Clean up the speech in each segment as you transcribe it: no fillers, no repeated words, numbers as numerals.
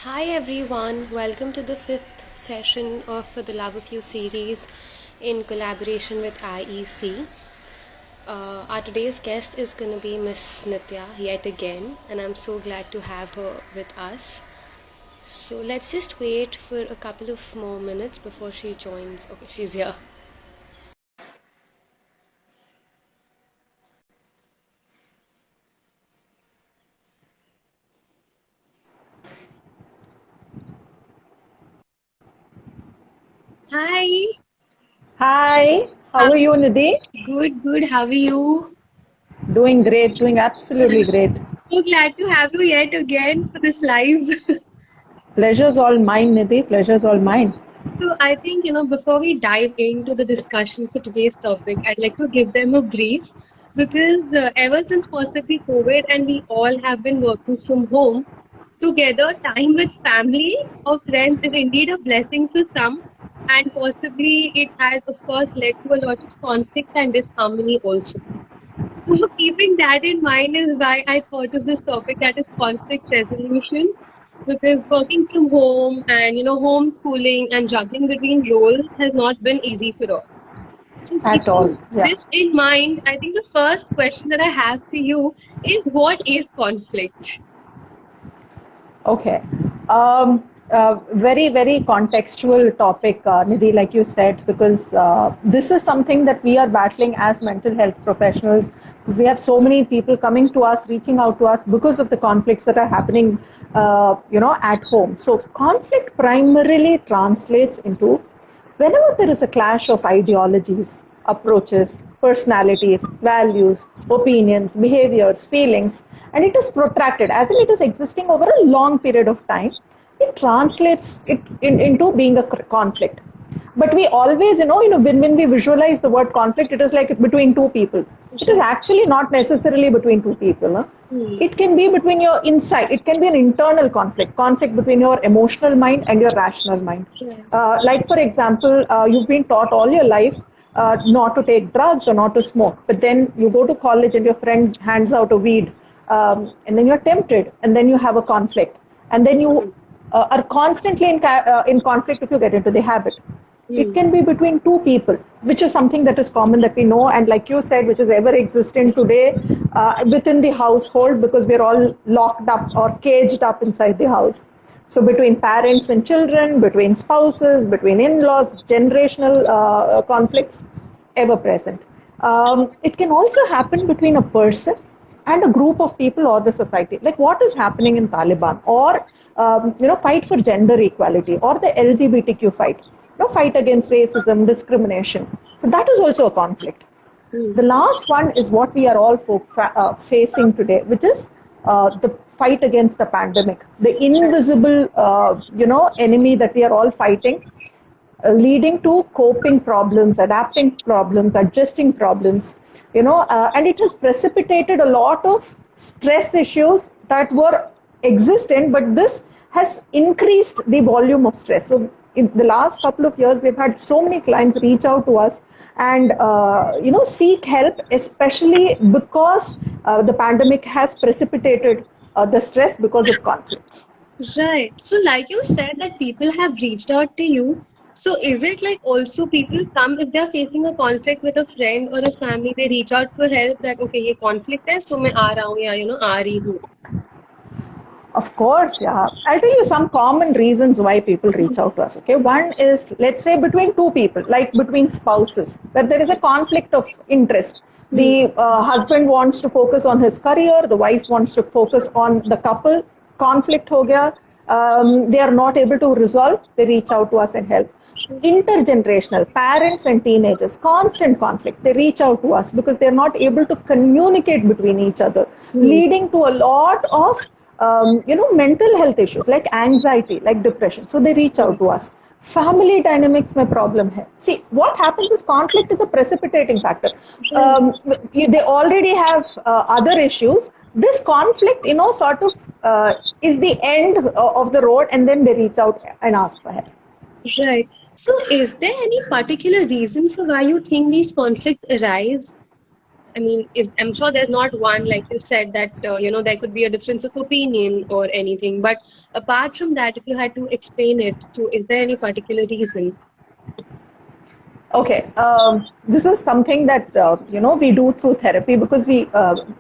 Hi everyone, welcome to the fifth session of For the Love of You series in collaboration with IEC. Our today's guest is going to be Miss Nithya yet again, and I'm so glad to have her with us. So let's just wait for a couple of more minutes before she joins. Okay, she's here. Hi. Hi, how are you, Nidhi? Good. How are you? Doing great, doing absolutely great. So glad to have you yet again for this live. Pleasure's all mine, Nidhi. Pleasure's all mine. So I think, before we dive into the discussion for today's topic, I'd like to give them a brief because ever since possibly COVID and we all have been working from home, together time with family or friends is indeed a blessing to some, and possibly it has, of course, led to a lot of conflict and disharmony also. So keeping that in mind is why I thought of this topic, that is conflict resolution. Because working from home and homeschooling and juggling between roles has not been easy for all. So At all. keeping Yeah. this in mind, I think the first question that I have for you is, what is conflict? Okay. Very contextual topic, Nidhi, like you said, because this is something that we are battling as mental health professionals. Because we have so many people coming to us, reaching out to us because of the conflicts that are happening, at home. So conflict primarily translates into whenever there is a clash of ideologies, approaches, personalities, values, opinions, behaviors, feelings, and it is protracted, as in it is existing over a long period of time, it translates into being a conflict. But we always, when we visualize the word conflict, it is like between two people. It is Right. actually not necessarily between two people. Huh? Hmm. It can be between your inside. It can be an internal conflict between your emotional mind and your rational mind. Right. Like, for example, you've been taught all your life not to take drugs or not to smoke, but then you go to college and your friend hands out a weed, and then you're tempted, and then you have a conflict, and then you are constantly in conflict if you get into the habit. It Hmm. can be between two people, which is something that is common that we know, and like you said, which is ever existent today within the household because we're all locked up or caged up inside the house. So between parents and children, between spouses, between in-laws, generational conflicts, ever present. It can also happen between a person and a group of people or the society, like what is happening in Taliban, or fight for gender equality, or the LGBTQ fight, fight against racism, discrimination. So that is also a conflict. Hmm. The last one is what we are all facing today, which is the fight against the pandemic, the invisible, enemy that we are all fighting, leading to coping problems, adapting problems, adjusting problems, and it has precipitated a lot of stress issues that were existent, but this has increased the volume of stress. So in the last couple of years, we've had so many clients reach out to us and seek help, especially because the pandemic has precipitated the stress because of conflicts. Right. So, like you said, that people have reached out to you. So, is it like also people come if they are facing a conflict with a friend or a family, they reach out for help that okay, ये conflict है, so मैं आ रहा हूँ या आ रही हूँ. Of course, yeah. I'll tell you some common reasons why people reach out to us. Okay, one is, let's say, between two people, like between spouses, where there is a conflict of interest. Hmm. The husband wants to focus on his career, the wife wants to focus on the couple. Conflict ho gaya. They are not able to resolve. They reach out to us and help. Intergenerational, parents and teenagers, constant conflict. They reach out to us because they're not able to communicate between each other, Hmm. leading to a lot of mental health issues like anxiety, like depression. So they reach out to us. Family dynamics में problem है. See, what happens is conflict is a precipitating factor. Right. They already have other issues. This conflict, sort of is the end of the road, and then they reach out and ask for help. Right. So, is there any particular reason for why you think these conflicts arise? I mean, I'm sure there's not one, like you said, that, there could be a difference of opinion or anything. But apart from that, if you had to explain it, so is there any particular reason? Okay, this is something that we do through therapy because we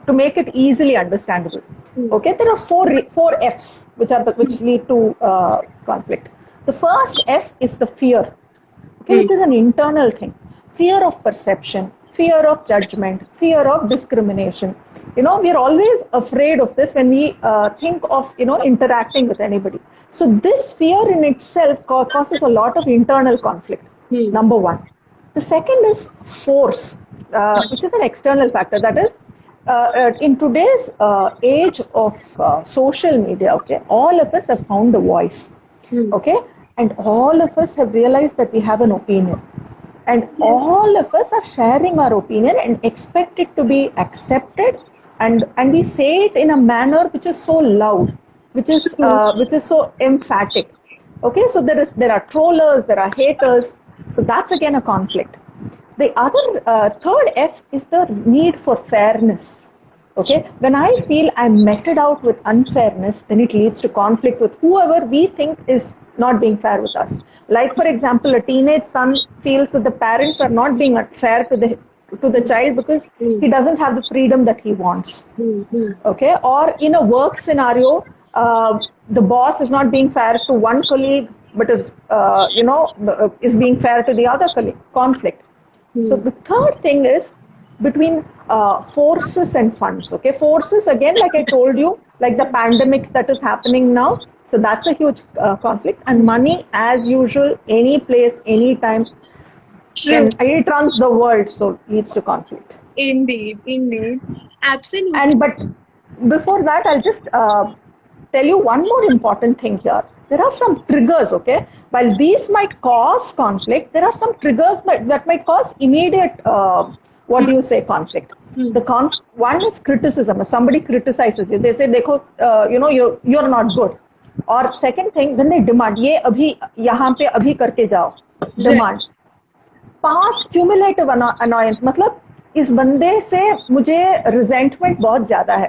to make it easily understandable. Hmm. Okay, there are four F's which lead to conflict. The first F is the fear, okay, Hmm. which is an internal thing. Fear of perception, fear of judgment, fear of discrimination. We are always afraid of this when we think of interacting with anybody. So this fear in itself causes a lot of internal conflict. Hmm. Number one. The second is force, which is an external factor. That is, in today's age of social media, okay, all of us have found a voice, Hmm. okay, and all of us have realized that we have an opinion, and Yes. all of us are sharing our opinion and expect it to be accepted, and we say it in a manner which is so loud, True. which is so emphatic. Okay, so there are trollers, there are haters, so that's again a conflict. The other third F is the need for fairness. Okay, when I feel I'm meted out with unfairness, then it leads to conflict with whoever we think is not being fair with us. Like for example, a teenage son feels that the parents are not being fair to the child because Hmm. he doesn't have the freedom that he wants. Hmm. Hmm. Okay, or in a work scenario, the boss is not being fair to one colleague but is being fair to the other colleague. Conflict. So Hmm. the third thing is between forces and funds. Okay, forces again, like I told you, like the pandemic that is happening now, so that's a huge conflict. And money, as usual, any place, anytime, True. it runs the world, so leads to conflict. Indeed. Indeed. Absolutely. And but before that, I'll just tell you one more important thing here. There are some triggers, okay? While these might cause conflict, there are some triggers that might cause immediate, what do you say, conflict. Hmm. One is criticism. If somebody criticizes you, they say, "Dekho, you're not good." Or second thing, when they demand, "ये अभी यहाँ पे अभी करके जाओ," Right. demand. Past cumulative annoyance, मतलब इस बंदे से मुझे रिजेंटमेंट बहुत ज्यादा है,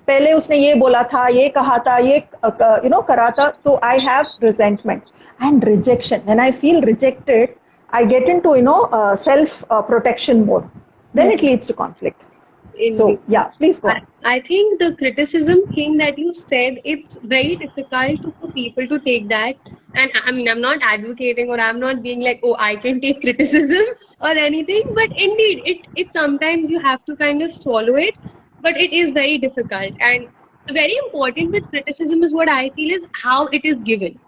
पहले उसने ये बोला था, ये कहा था, ये करा था, तो I have resentment and rejection. When I feel rejected, I get into self protection mode, then it leads to conflict. So Indeed. yeah, please go I, on. I think the criticism thing that you said, it's very difficult for people to take that. And I mean, I'm not advocating or I'm not being like, oh, I can take criticism or anything. But indeed, it sometimes you have to kind of swallow it. But it is very difficult. And very important with criticism is what I feel is how it is given.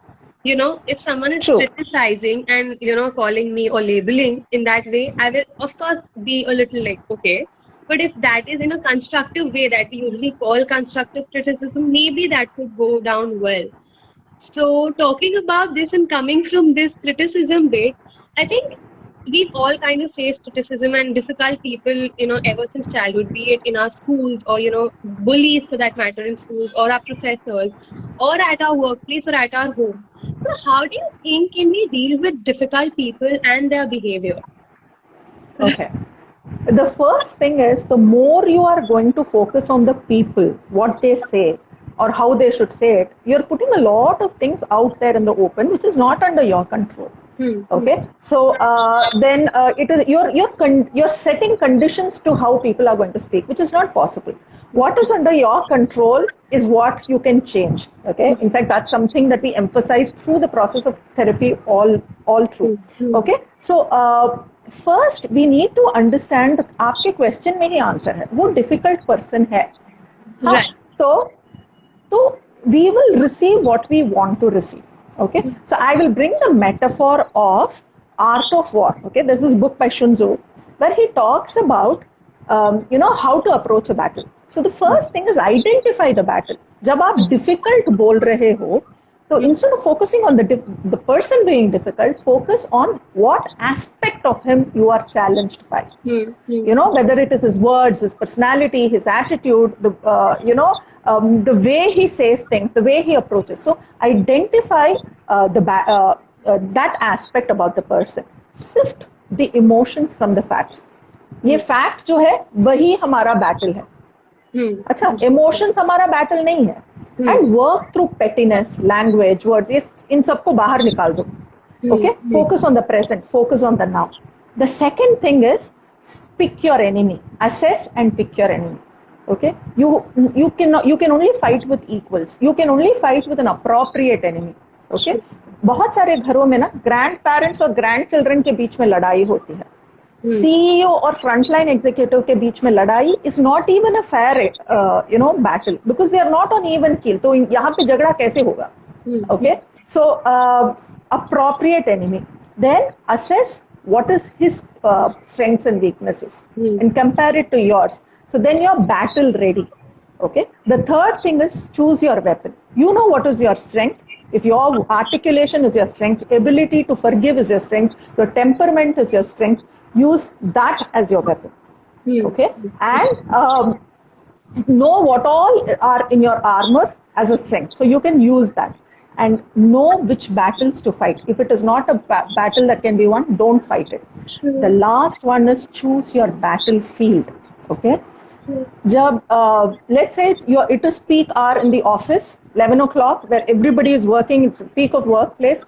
If someone is True. criticizing and, calling me or labeling in that way, I will, of course, be a little like, okay. But if that is in a constructive way that we usually call constructive criticism, maybe that could go down well. So, talking about this and coming from this criticism bit, I think we've all kind of faced criticism and difficult people, ever since childhood, be it in our schools or, bullies for that matter in schools or our professors or at our workplace or at our home. So, how do you think can we deal with difficult people and their behavior? Okay. The first thing is, the more you are going to focus on the people, what they say, or how they should say it, you're putting a lot of things out there in the open, which is not under your control. Hmm. Okay, so then it is you're setting conditions to how people are going to speak, which is not possible. What is under your control is what you can change. Okay, in fact, that's something that we emphasize through the process of therapy all through. Hmm. Okay, so first we need to understand that आपके question में ही answer है, वो difficult person है. हाँ, Right. so we will receive what we want to receive. Okay, so I will bring the metaphor of art of war. Okay, there's this book by Sun Tzu where he talks about how to approach a battle. So the first thing is identify the battle. जब आप difficult बोल रहे हो, so instead of focusing on the person being difficult, focus on what aspect of him you are challenged by. Whether it is his words, his personality, his attitude, the way he says things, the way he approaches. So identify that aspect about the person. Sift the emotions from the facts. ये fact जो है वही हमारा battle है. अच्छा, emotions हमारा battle नहीं है. And work through pettiness, language, words, इन सबको बाहर निकाल दो. Okay, focus on the present, focus on the now. The second thing is pick your enemy, assess and pick your enemy. Okay, you can only fight with equals, you can only fight with an appropriate enemy. Okay, बहुत सारे घरों में ना grand parents और grand children के बीच में लड़ाई होती है. सीईओ और फ्रंटलाइन एग्जीक्यूटिव के बीच में लड़ाई is not even a fair battle, because they are not on even keel. तो यहाँ पे झगड़ा कैसे होगा? Okay, so appropriate enemy, then assess what is his strengths and weaknesses and compare it to yours, so then you're battle ready. Okay, the third thing is choose your weapon. You know what is your strength. If your articulation is your strength, ability to forgive is your strength, your temperament is your strength, use that as your weapon. Okay, and know what all are in your armor as a strength, so you can use that. And know which battles to fight. If it is not a battle that can be won, don't fight it. The last one is choose your battlefield. Okay, jab let's say it is peak hour in the office, 11 o'clock, where everybody is working, it's peak of workplace.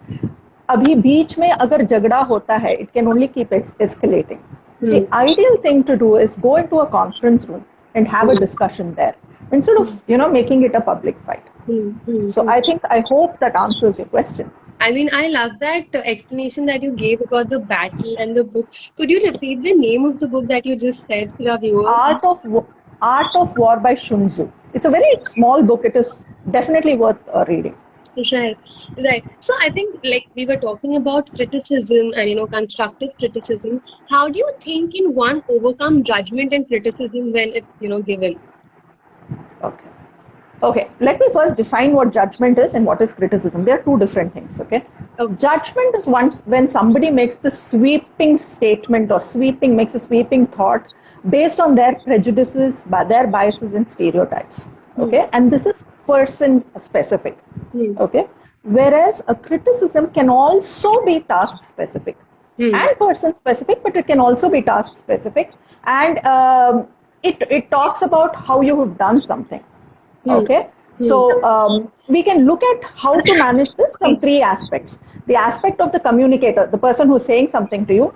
Abhi beech mein agar jagda hota hai, it can only keep escalating. The ideal thing to do is go into a conference room and have a discussion there, instead of making it a public fight. So I hope that answers your question. I mean, I love that explanation that you gave about the battle and the book. Could you repeat the name of the book that you just said for our viewers? Art of War by Sun Tzu. It's a very small book. It is definitely worth reading. Right. So I think, like, we were talking about criticism and constructive criticism. How do you think can one overcome judgment and criticism when it's given? Okay, let me first define what judgment is and what is criticism. They are two different things. Okay, judgment is when somebody makes the sweeping statement or makes a sweeping thought based on their prejudices, their biases and stereotypes. Okay, and this is person specific. Okay, whereas a criticism can also be task specific and person specific, but it can also be task specific, and it talks about how you have done something. Okay, so we can look at how to manage this from three aspects. The aspect of the communicator, the person who's saying something to you,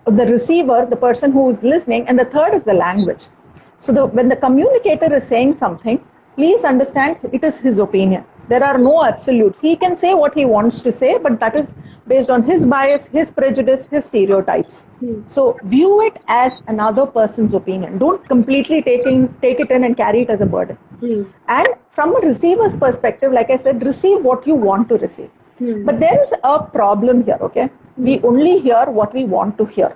the receiver, the person who is listening, and the third is the language. So when the communicator is saying something, please understand it is his opinion. There are no absolutes. He can say what he wants to say, but that is based on his bias, his prejudice, his stereotypes. So view it as another person's opinion. Don't completely take it in and carry it as a burden. And from a receiver's perspective, like I said, receive what you want to receive. But there is a problem here. Okay, we only hear what we want to hear.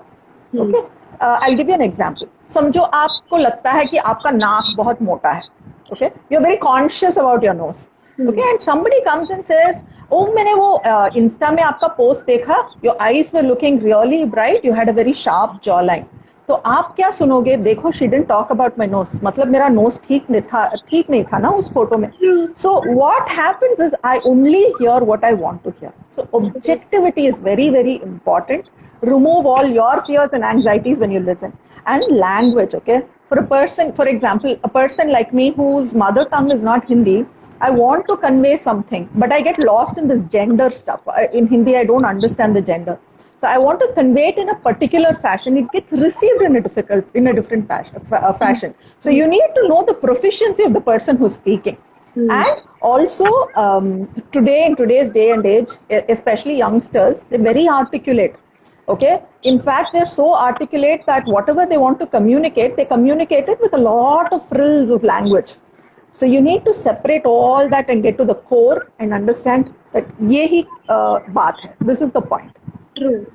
Okay, I'll give you an example. समझो आपको लगता है कि आपका नाक बहुत मोटा है. Okay, you're very conscious about your nose. Okay, and somebody comes and says, oh, मैंने वो इंस्टा में आपका पोस्ट देखा, your eyes were looking really bright, you had a very sharp jawline. तो आप क्या सुनोगे? देखो, she didn't talk about my nose. मतलब मेरा nose ठीक नहीं था ना उस फोटो में. So what happens is I only hear what I want to hear. So objectivity is very, very important. Remove all your fears and anxieties when you listen. And language, okay? For a person, for example, a person like me whose mother tongue is not Hindi, I want to convey something, but I get lost in this gender stuff. In Hindi, I don't understand the gender. So I want to convey it in a particular fashion. It gets received in a different fashion. So you need to know the proficiency of the person who's speaking. And also, today, in today's day and age, especially youngsters, they're very articulate. Okay. In fact, they're so articulate that whatever they want to communicate, they communicate it with a lot of frills of language. So you need to separate all that and get to the core and understand that ye hi baat hai. This is the point. True.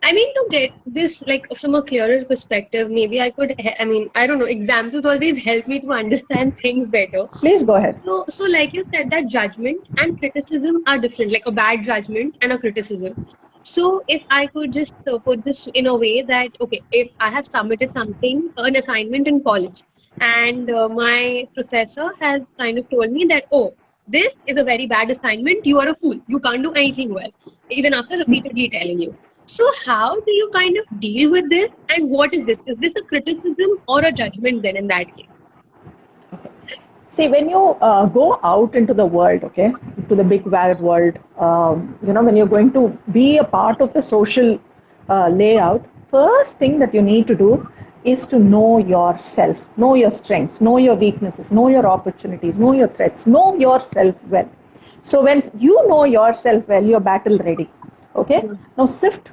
I mean, to get this like from a clearer perspective, maybe I could, I don't know, examples always help me to understand things better. Please go ahead. So like you said, that judgment and criticism are different, like a bad judgment and a criticism. So if I could just put this in a way that, okay, if I have submitted something, an assignment in college, and my professor has kind of told me that, oh, this is a very bad assignment, you are a fool, you can't do anything well, even after repeatedly telling you. So how do you kind of deal with this? And what is this? Is this a criticism or a judgment then in that case? See, when you go out into the world, okay, to the big wide world, when you're going to be a part of the social layout, first thing that you need to do is to know yourself, know your strengths, know your weaknesses, know your opportunities, know your threats, know yourself well. So when you know yourself well, you're battle ready. Okay. Now sift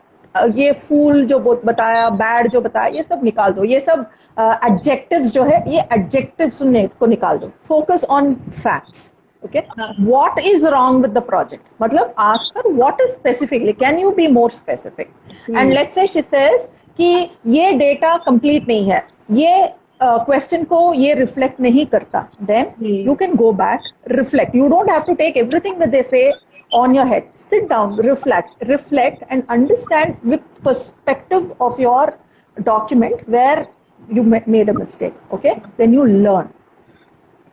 ये फूल जो बताया, bad जो बताया, ये सब निकाल दो. ये सब एडजेक्टिव्स जो है, ये एडजेक्टिव्स को निकाल दो. Focus on facts. Okay, what is wrong with the project? मतलब ask her what is specifically. Can you be more specific? And let's say she says कि ये data complete नहीं है, ये question को ये reflect नहीं करता. Then you can go back, reflect. You don't have to take everything that they say on your head. Sit down, reflect and understand with perspective of your document where you made a mistake. Okay, then you learn.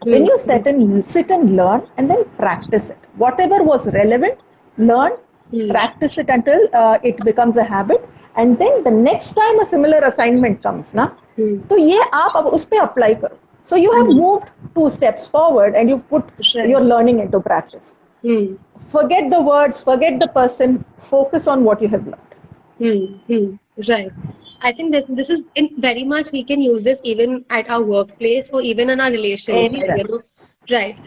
Then you sit and learn and then practice it. Whatever was relevant, learn, practice it until it becomes a habit. And then the next time a similar assignment comes, na, तो ये आप अब उस पे apply करो. So you have moved 2 steps forward and you've put your learning into practice. Forget the words, forget the person, focus on what you have learned. Right. I think this is very much we can use this even at our workplace or even in our relations. Right.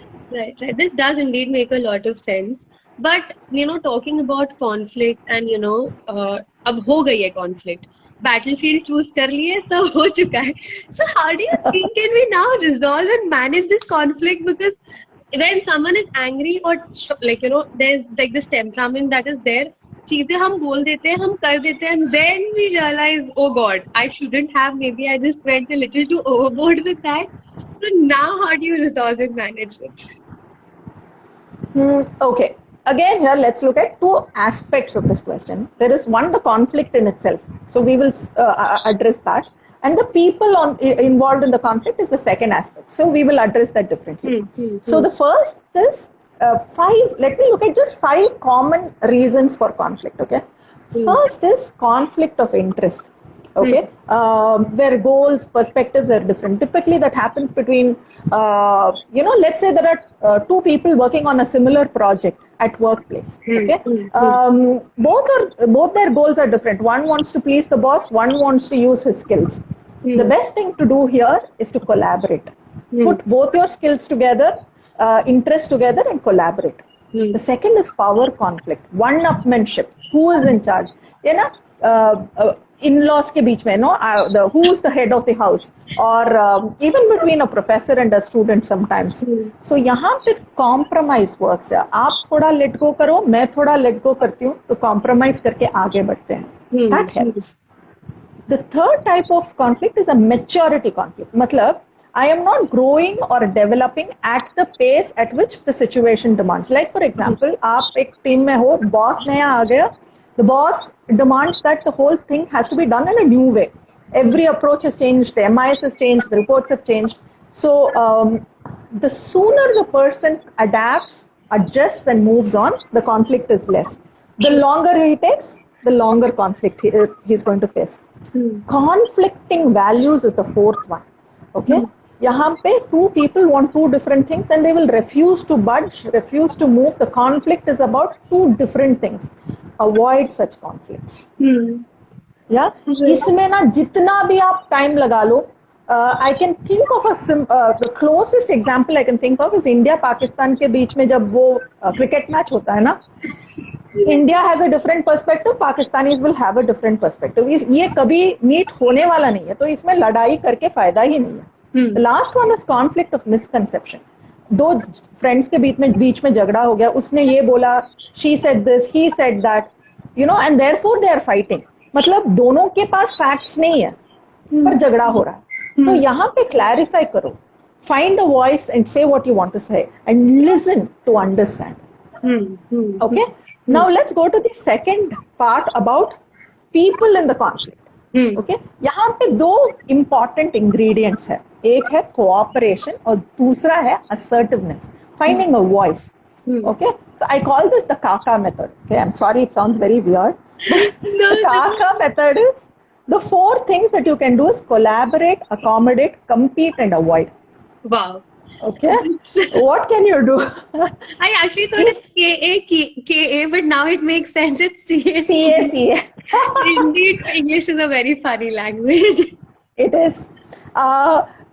This does indeed make a lot of sense. But talking about conflict and अब हो गई है conflict. Battlefield choose कर लिए, सब हो चुका है. So how do you think can we now resolve and manage this conflict? Because when someone is angry or there's like this temperament that is there, चीजें हम बोल देते हैं, हम कर देते हैं, and then we realize, oh God, I shouldn't have. Maybe I just went a little too overboard with that. So now, how do you resolve and manage it? Okay. Again, here let's look at 2 aspects of this question. There is one, the conflict in itself. So we will address that. And the people involved in the conflict is the second aspect. So we will address that differently. So the first is 5. Let me look at just 5 common reasons for conflict. Okay. First is conflict of interest. Okay, where goals, perspectives are different. Typically, that happens between, let's say there are 2 people working on a similar project at workplace. Okay, both their goals are different. One wants to please the boss, one wants to use his skills. The best thing to do here is to collaborate. Put both your skills together, interests together, and collaborate. The second is power conflict, one-upmanship. Who is in charge? In-laws के बीच में, who is the head of the house, or even between a professor and a student sometimes. So यहाँ पे compromise works है. आप थोड़ा let go करो, मैं थोड़ा let go करती हूँ, तो compromise करके आगे बढ़ते हैं. That helps. The third type of conflict is a maturity conflict. मतलब I am not growing or developing at the pace at which the situation demands. Like for example, आप एक team में हो, boss नया आ गया. The boss demands that the whole thing has to be done in a new way. Every approach has changed, the MIS has changed, the reports have changed. So the sooner the person adapts, adjusts and moves on, the conflict is less. The longer he takes, the longer conflict he's going to face. Conflicting values is the fourth one. Okay? यहाँ पे 2 people want 2 different things and they will refuse to budge, refuse to move. The conflict is about 2 different things. Avoid such conflicts. Yeah, इसमें ना जितना भी आप time लगा लो, I can think of the closest example I can think of is India Pakistan के बीच में जब वो cricket match होता है ना, India has a different perspective, Pakistanis will have a different perspective. ये कभी meet होने वाला नहीं है, तो इसमें लड़ाई करके फायदा ही नहीं है. The last one is conflict of misconception. 2 friends के बीच में झगड़ा हो गया, उसने ये बोला, she said this, he said that, and therefore they are fighting. मतलब दोनों के पास facts नहीं है, पर झगड़ा हो रहा है. तो यहाँ पे clarify करो, find a voice and say what you want to say and listen to understand. Okay, now let's go to the second part about people in the conflict. Okay, यहाँ पे 2 important ingredients है. एक है cooperation और दूसरा है assertiveness, finding a voice. Okay, so I call this the Kaka method. Okay, I'm sorry it sounds very weird, But No, the this Kaka method is the four things that you can do is collaborate, accommodate, compete, and avoid. wow. Okay? What can you do? I actually thought it's If K-A, but now it makes sense. It's CA, C-A-C. CA. Indeed, English is a very funny language. It is.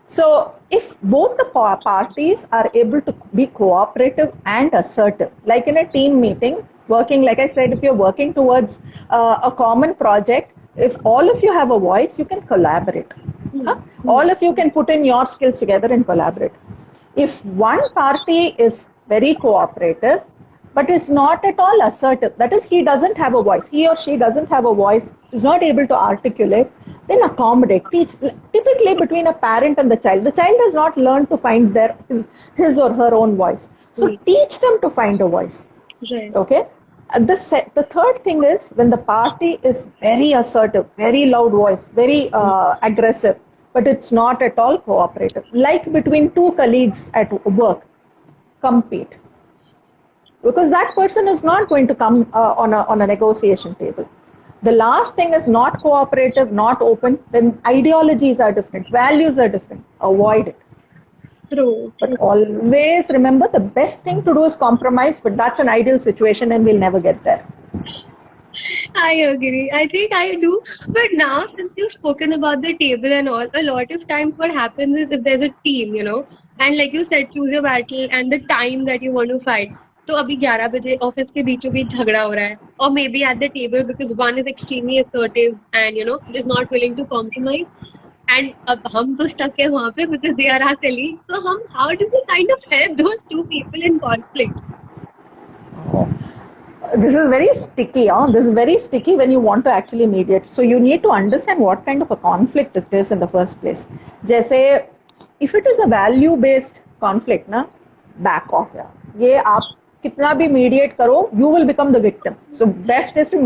So, if both the parties are able to be cooperative and assertive, like in a team meeting, working, like I said, if you're working towards a common project, if all of you have a voice, you can collaborate. Huh? Hmm, hmm, All of you can put in your skills together and collaborate. If one party is very cooperative, but is not at all assertive, that is, he doesn't have a voice, he or she doesn't have a voice, is not able to articulate, then accommodate, teach. Typically, between a parent and the child has not learned to find his or her own voice. So, hmm. teach them to find a voice. Right. Okay. The third thing is when the party is very assertive, very loud voice, very aggressive, but it's not at all cooperative. Like between two colleagues at work, compete, because that person is not going to come on a negotiation table. The last thing is not cooperative, not open. Then ideologies are different, values are different. Avoid it. True, But true. always remember the best thing to do is compromise, but that's an ideal situation and we'll never get there. I agree. I think I do. But now, since you've spoken about the table and all, a lot of times what happens is if there's a team, and like you said, choose your battle and the time that you want to fight. तो अभी 11 बजे office के बीचों बीच झगड़ा हो रहा है or maybe at the table because one is extremely assertive and is not willing to compromise and अब हम तो stuck है वहाँ पे because they are our colleagues. So हम how do we kind of help those two people in conflict? This is very sticky. This is very sticky when you want to actually mediate. So you need to understand what kind of a conflict it is in the first place. जैसे if it is a value based conflict ना, back off यार. ये आप कितना भी mediate करो, you will become the victim. So best is to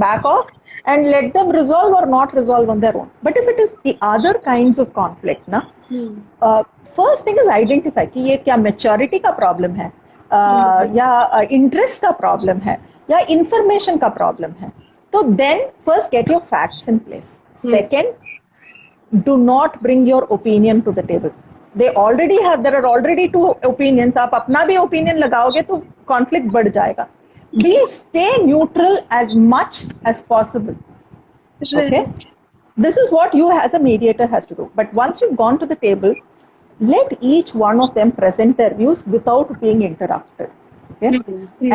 back off and let them resolve or not resolve on their own. But if it is the other kinds of conflict ना, Hmm. First thing is identify कि ये क्या maturity का problem है, या interest का problem है, या इंफॉर्मेशन का प्रॉब्लम है. तो then first get your facts in place. Hmm. Second, do not bring your opinion to the table. There are already two opinions. आप अपना भी ओपिनियन लगाओगे तो कॉन्फ्लिक्ट बढ़ जाएगा. Be stay neutral as much as possible. Okay, Right. this is what you as a mediator has to do. But once you've gone to the table, let each one of them present their views without being interrupted. Okay,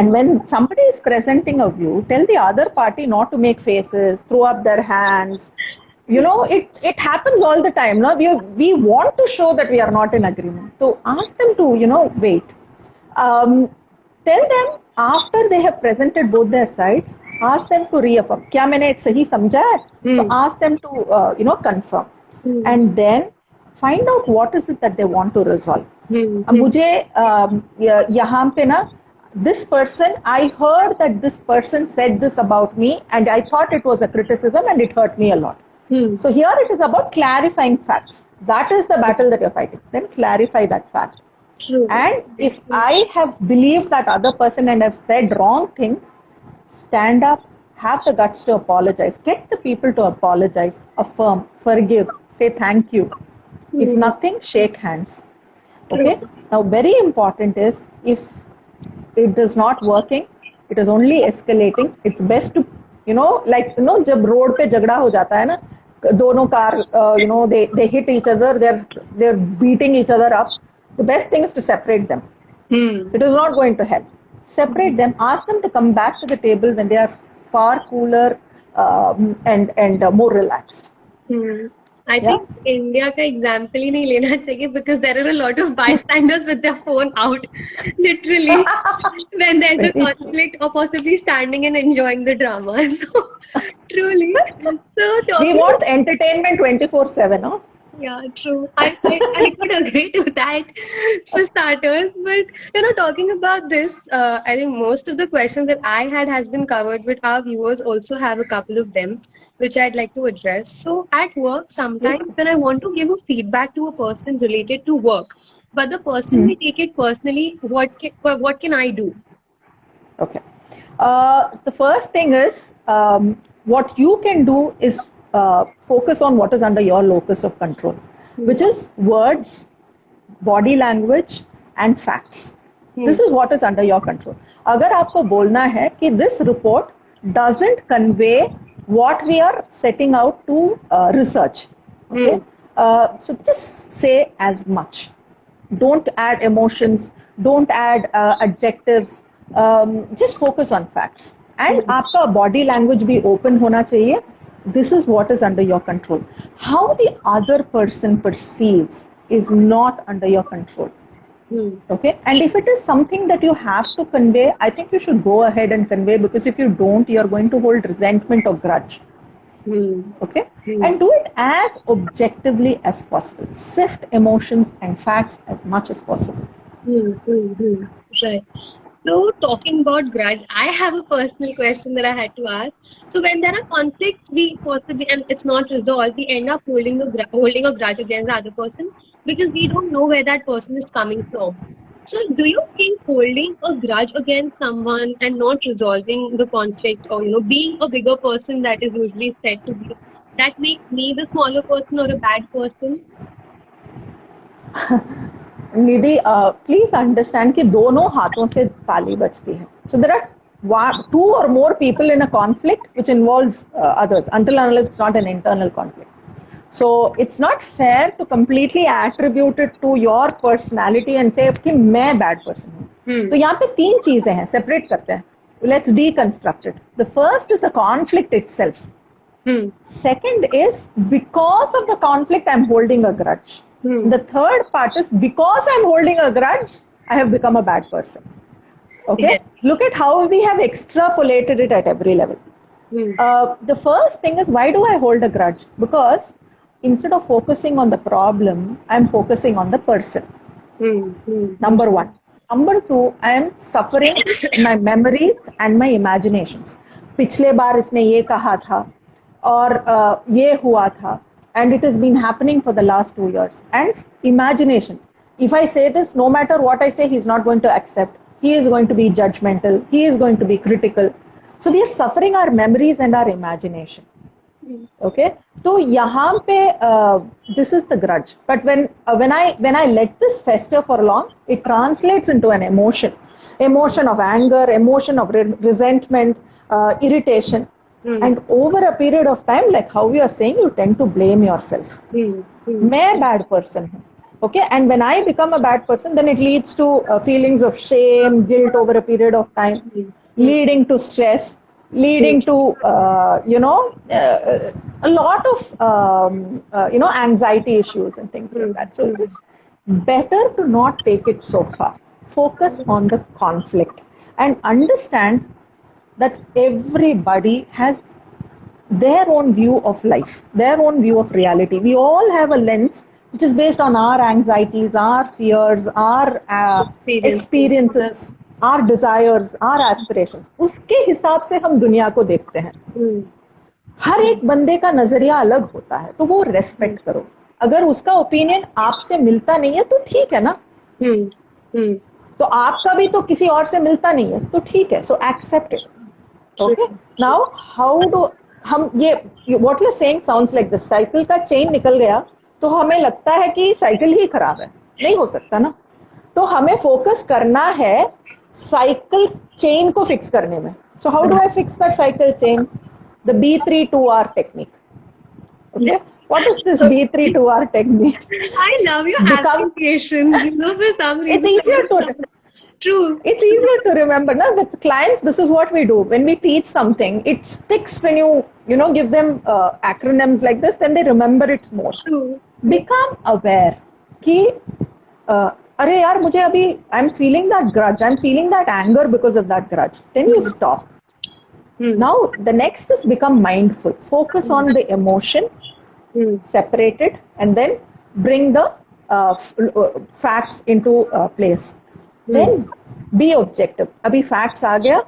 and when somebody is presenting a view, tell the other party not to make faces, throw up their hands. It happens all the time. No, we want to show that we are not in agreement, so ask them to wait. um, Tell them after they have presented both their sides, ask them to reaffirm क्या मैंने सही समझा है. So ask them to confirm, and then find out what is it that they want to resolve. अब मुझे यहाँ पे ना, this person, I heard that this person said this about me and I thought it was a criticism and it hurt me a lot. So here it is about clarifying facts. That is the battle that you're fighting. Then clarify that fact. True. And if I have believed that other person and have said wrong things, stand up, have the guts to apologize. Get the people to apologize, affirm, forgive, say thank you. If nothing, shake hands. Okay? Now, very important is if it is not working, it is only escalating, it's best to, जब road पे झगड़ा हो जाता है ना, दोनों car, they hit each other, they're beating each other up. The best thing is to separate them. It is not going to help. Separate them. Ask them to come back to the table when they are far cooler and more relaxed. I Yeah. think India का example ही नहीं लेना चाहिए because there are a lot of bystanders with their phone out, literally, when there's a conflict or possibly standing and enjoying the drama. So, truly. So, We talking want entertainment 24/7. No? Yeah, true. I could agree to that for starters. But talking about this, I think most of the questions that I had has been covered, but our viewers also have a couple of them, which I'd like to address. So at work, Please. sometimes when I want to give a feedback to a person related to work, but the person may take it personally, what can I do? Okay. The first thing is what you can do is focus on what is under your locus of control, which is words, body language and facts. This is what is under your control. अगर आपको बोलना है कि this report doesn't convey what we are setting out to research. Okay? So just say as much. Don't add emotions. Don't add adjectives. Just focus on facts. And आपका body language भी open होना चाहिए. This is what is under your control. How the other person perceives is not under your control. Okay, and if it is something that you have to convey, I think you should go ahead and convey, because if you don't, you're going to hold resentment or grudge. Okay, and do it as objectively as possible. Sift emotions and facts as much as possible. Right. So, talking about grudge, I have a personal question that I had to ask. So, when there are conflicts, we possibly, and it's not resolved, we end up holding a grudge against the other person because we don't know where that person is coming from. So, do you think holding a grudge against someone and not resolving the conflict, or being a bigger person that is usually said to be, that makes me the smaller person or a bad person? Nidhi, please understand कि दोनों हाथों से ताली बजती है. So there are 2 or more people in a conflict which involves others, until and unless it's not an internal conflict. So it's not fair to completely attribute it to your personality and say कि मैं bad person हूँ. तो यहाँ पे 3 चीजें हैं, separate करते हैं. Let's deconstruct it. The first is the conflict itself. Second is because of the conflict I'm holding a grudge. The third part is because I'm holding a grudge, I have become a bad person. Okay? Yes. Look at how we have extrapolated it at every level. The first thing is, why do I hold a grudge? Because instead of focusing on the problem, I'm focusing on the person. Number 1. Number 2, I am suffering my memories and my imaginations. पिछले बार इसने ये कहा था और ये हुआ था. And it has been happening for the last 2 years. And imagination. If I say this, no matter what I say, he's not going to accept. He is going to be judgmental. He is going to be critical. So we are suffering our memories and our imagination. Okay? So यहाँ पे this is the grudge. But when I let this fester for long, it translates into an emotion. Emotion of anger, emotion of resentment, irritation. And over a period of time, like how you are saying, you tend to blame yourself. मैं bad person हूँ. Okay, and when I become a bad person, then it leads to feelings of shame, guilt over a period of time, leading to stress, leading to a lot of anxiety issues and things like that. So it is better to not take it so far. Focus on the conflict and understand that everybody has their own view of life, their own view of reality. We all have a lens which is based on our anxieties, our fears, our experiences, our desires, our aspirations. उसके हिसाब से हम दुनिया को देखते हैं. हर एक बंदे का नजरिया अलग होता है, तो वो रेस्पेक्ट करो. अगर उसका ओपिनियन आपसे मिलता नहीं है तो ठीक है ना. तो आपका भी तो किसी और से मिलता नहीं है, तो ठीक है. So accept it. Okay. Now how do हम ये what you're saying sounds like the cycle का chain निकल गया, तो हमें लगता है कि साइकिल ही खराब है. नहीं हो सकता ना. तो हमें फोकस करना है साइकिल चेन को फिक्स करने में. So how do I fix that cycle chain? The B3-2R technique. Okay. What is this B3-2R technique? I love your applications. For some reason. It's easier to. True. It's easier to remember. Now, with clients, this is what we do. When we teach something, it sticks when you give them acronyms like this, then they remember it more. True. Become aware कि अरे यार मुझे अभी I'm feeling that grudge, I'm feeling that anger because of that grudge. Then you stop. Now, the next is become mindful. Focus on the emotion, separate it, and then bring the facts into place. Then be objective. अभी facts आ गया,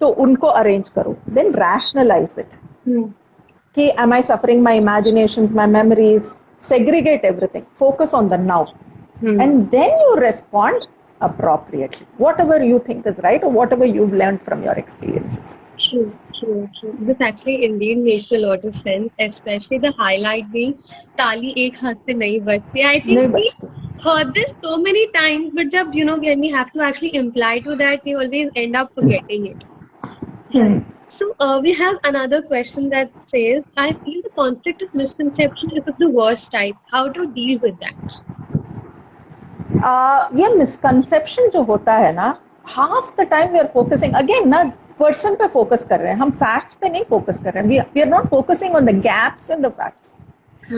तो उनको arrange करो. Then rationalize it. कि am I suffering my imaginations, my memories? Segregate everything. Focus on the now. And then you respond appropriately, whatever you think is right or whatever you've learned from your experiences. True, true, true. This actually indeed makes a lot of sense, especially the highlight being "Tali ek haath se nahi bajti." I think नहीं we बचते. heard this so many times, but jab, when we have to actually imply to that, we always end up forgetting it. Right. So we have another question that says, I feel the conflict of misconception is of the worst type. How to deal with that? ये misconception जो होता है ना, half the time we are focusing again ना person पे focus कर रहे हैं, हम फैक्ट्स पे नहीं फोकस कर रहे हैं. We are not focusing on the gaps in the facts.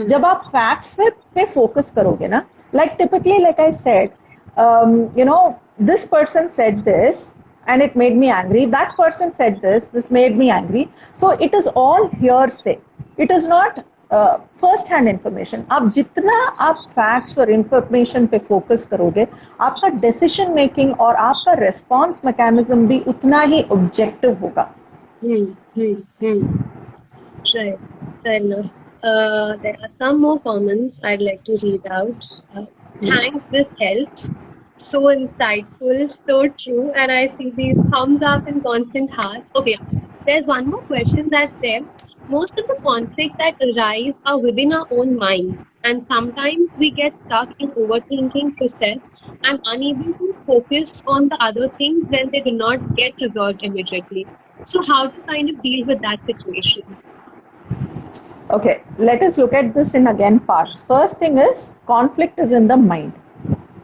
जब आप फैक्ट्स पे फोकस करोगे ना, like typically like I said, this person said this and it made me angry, that person said this made me angry. So it is all hearsay, it is not first hand information. आप जितना आप facts और information पे focus करोगे, आपका decision making और आपका response mechanism भी उतना ही ऑब्जेक्टिव होगा. Right. Fair enough. There are some more comments I'd like to read out. Thanks, this helps. So insightful, so true, and I see these thumbs up and constant hearts. Okay, there's one more question that's there. Most of the conflicts that arise are within our own minds, and sometimes we get stuck in overthinking process and unable to focus on the other things when they do not get resolved immediately. So how to kind of deal with that situation? Okay, let us look at this in again parts. First thing is, conflict is in the mind.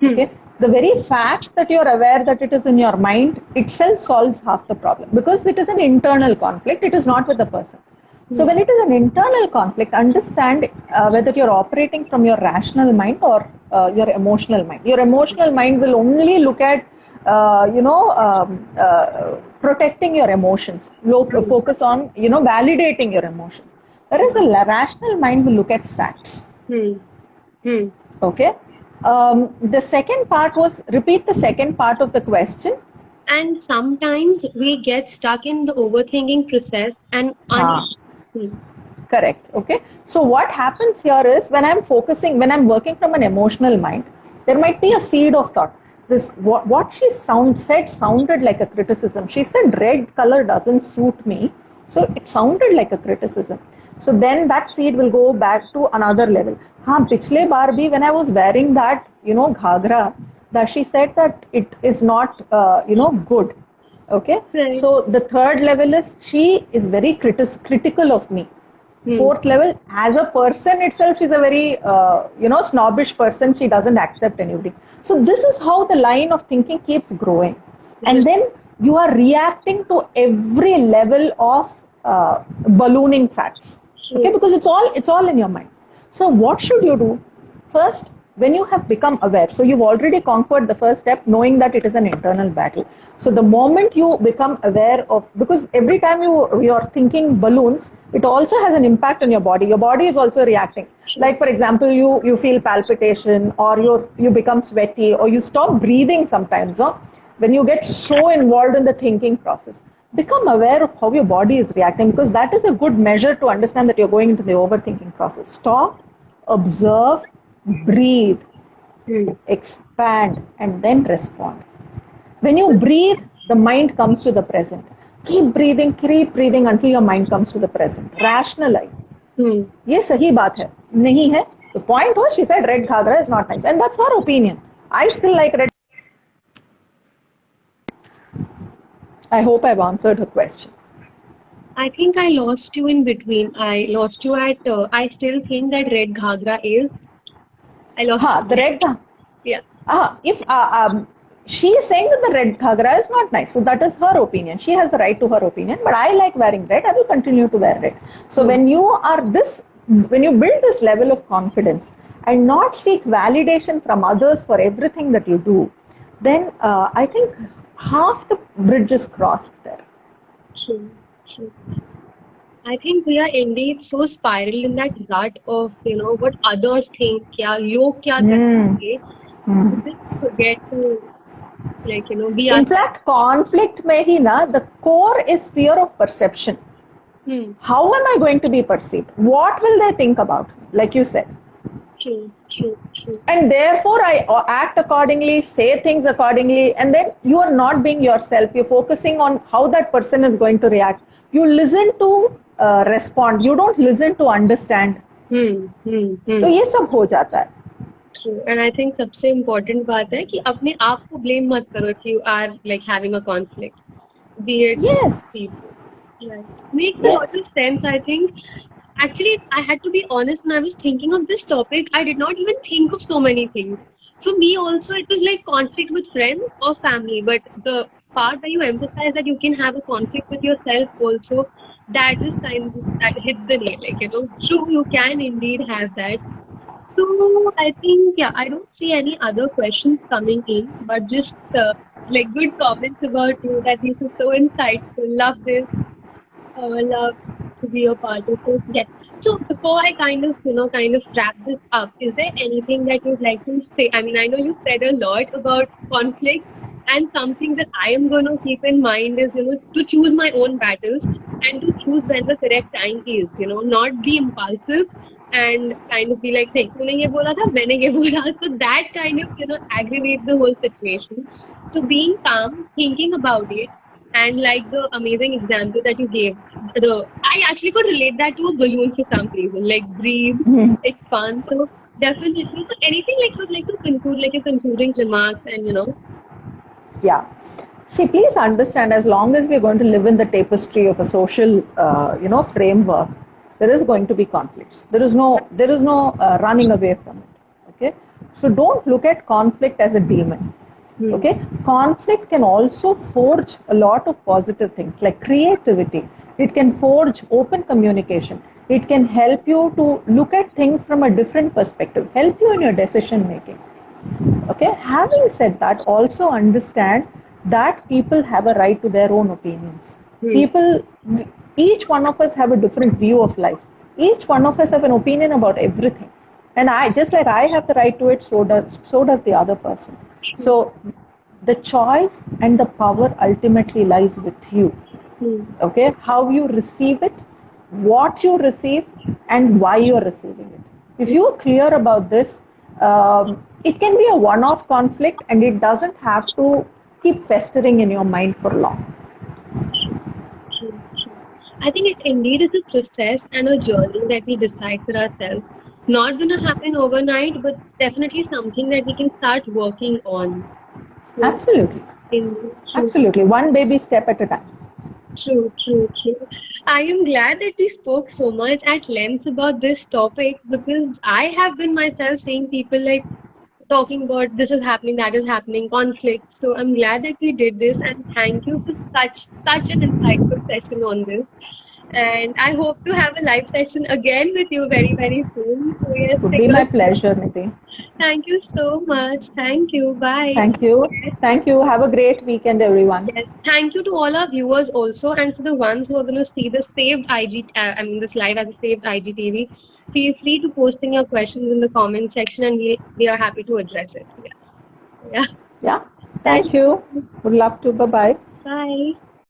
Okay, the very fact that you're aware that it is in your mind itself solves half the problem, because it is an internal conflict, it is not with the person. So when it is an internal conflict, understand whether you're operating from your rational mind or your emotional mind. Your emotional mind will only look at protecting your emotions, focus on validating your emotions, whereas a rational mind will look at facts. Okay. The second part was, repeat the second part of the question. And sometimes we get stuck in the overthinking process and correct. Okay, so what happens here is, when I'm working from an emotional mind, there might be a seed of thought. This what she sounded like a criticism. She said red color doesn't suit me, so it sounded like a criticism. So then that seed will go back to another level. पिछले बार भी when I was wearing that Ghaghara, that she said that it is not good. Okay, right. So the third level is, she is very critical of me. Fourth level, as a person itself, she's a very snobbish person. She doesn't accept anybody. So this is how the line of thinking keeps growing, and then you are reacting to every level of ballooning facts. Okay, because it's all in your mind. So what should you do? First, when you have become aware, so you've already conquered the first step, knowing that it is an internal battle. So the moment you become aware of, because every time your thinking balloons, it also has an impact on your body. Your body is also reacting. Like, for example, you feel palpitation, or you become sweaty, or you stop breathing sometimes. When you get so involved in the thinking process, become aware of how your body is reacting, because that is a good measure to understand that you're going into the overthinking process. Stop, observe, breathe, expand, and then respond. When you breathe, the mind comes to the present. Keep breathing until your mind comes to the present. Rationalize. ये सही बात है, नहीं है. The point was, she said red Ghaghara is not nice, and that's her opinion. I still like red. I hope I've answered her question. I think I lost you in between. I lost you at, I still think that red Ghaghara is. I lost you. The red Ghaghara. Yeah. If she is saying that the red Ghaghara is not nice, so that is her opinion. She has the right to her opinion, but I like wearing red. I will continue to wear red. So when you build this level of confidence and not seek validation from others for everything that you do, then I think half the bridge is crossed there. True. I think we are indeed so spiraled in that rut of what others think, log kya karte, just forget to be. In fact, conflict mein hi na, the core is fear of perception. How am I going to be perceived? What will they think about me? Like you said. True. true. And therefore I act accordingly, say things accordingly, and then you are not being yourself. You're focusing on how that person is going to react. You listen to respond, you don't listen to understand. तो Hmm. ये सब हो जाता है. True. And I think सबसे important बात है कि अपने आप को blame मत करो if you are like having a conflict, be it Yes, people. Right. Makes a lot of yes, sense, I think. Actually, I had to be honest when I was thinking of this topic. I did not even think of so many things. For me, also, it was like conflict with friends or family. But the part where you emphasize that you can have a conflict with yourself also, that is kind of that hits the nail. Like, true, you can indeed have that. So I think, yeah, I don't see any other questions coming in, but just like good comments about you that this is so insightful. Love this. Love to be a part of this. Yes. So before I kind of wrap this up, is there anything that you'd like to say? I mean, I know you said a lot about conflict, and something that I am going to keep in mind is, to choose my own battles and to choose when the correct time is, not be impulsive and kind of be like, hey, तूने ये बोला था, मैंने ये बोला. So that kind of, aggravates the whole situation. So being calm, thinking about it, and like the amazing example that you gave, I actually could relate that to a balloon for some reason. Like breathe, expand. So definitely. So anything like would like to conclude, like a concluding remarks, and yeah. See, please understand, as long as we're going to live in the tapestry of a social, framework, there is going to be conflicts. There is no running away from it. Okay, so don't look at conflict as a demon. Okay, conflict can also forge a lot of positive things like creativity. It can forge open communication. It can help you to look at things from a different perspective, help you in your decision making. Okay, having said that, also understand that people have a right to their own opinions. People, each one of us have a different view of life. Each one of us have an opinion about everything, and I, just like I have the right to it, so does the other person. So the choice and the power ultimately lies with you. Okay, how you receive it, what you receive, and why you're receiving it. If you're clear about this, it can be a one-off conflict, and it doesn't have to keep festering in your mind for long. True. I think it indeed is a process and a journey that we decide for ourselves. Not gonna happen overnight, but definitely something that we can start working on. So, Absolutely. true. Absolutely. One baby step at a time. True. I am glad that we spoke so much at length about this topic because I have been myself seeing people like talking about this is happening, that is happening, conflict. So I'm glad that we did this and thank you for such an insightful session on this. And I hope to have a live session again with you very, very soon. So yes, It would be my pleasure, Nidhi. thank you so much. Thank you. Bye. Thank you. Thank you. Have a great weekend, everyone. Yes, thank you to all our viewers also, and for the ones who are going to see the saved IG, this live as a saved IGTV. Feel free to posting your questions in the comment section, and we are happy to address it. Yeah. Yeah. Thank you. Would love to. Bye bye. Bye.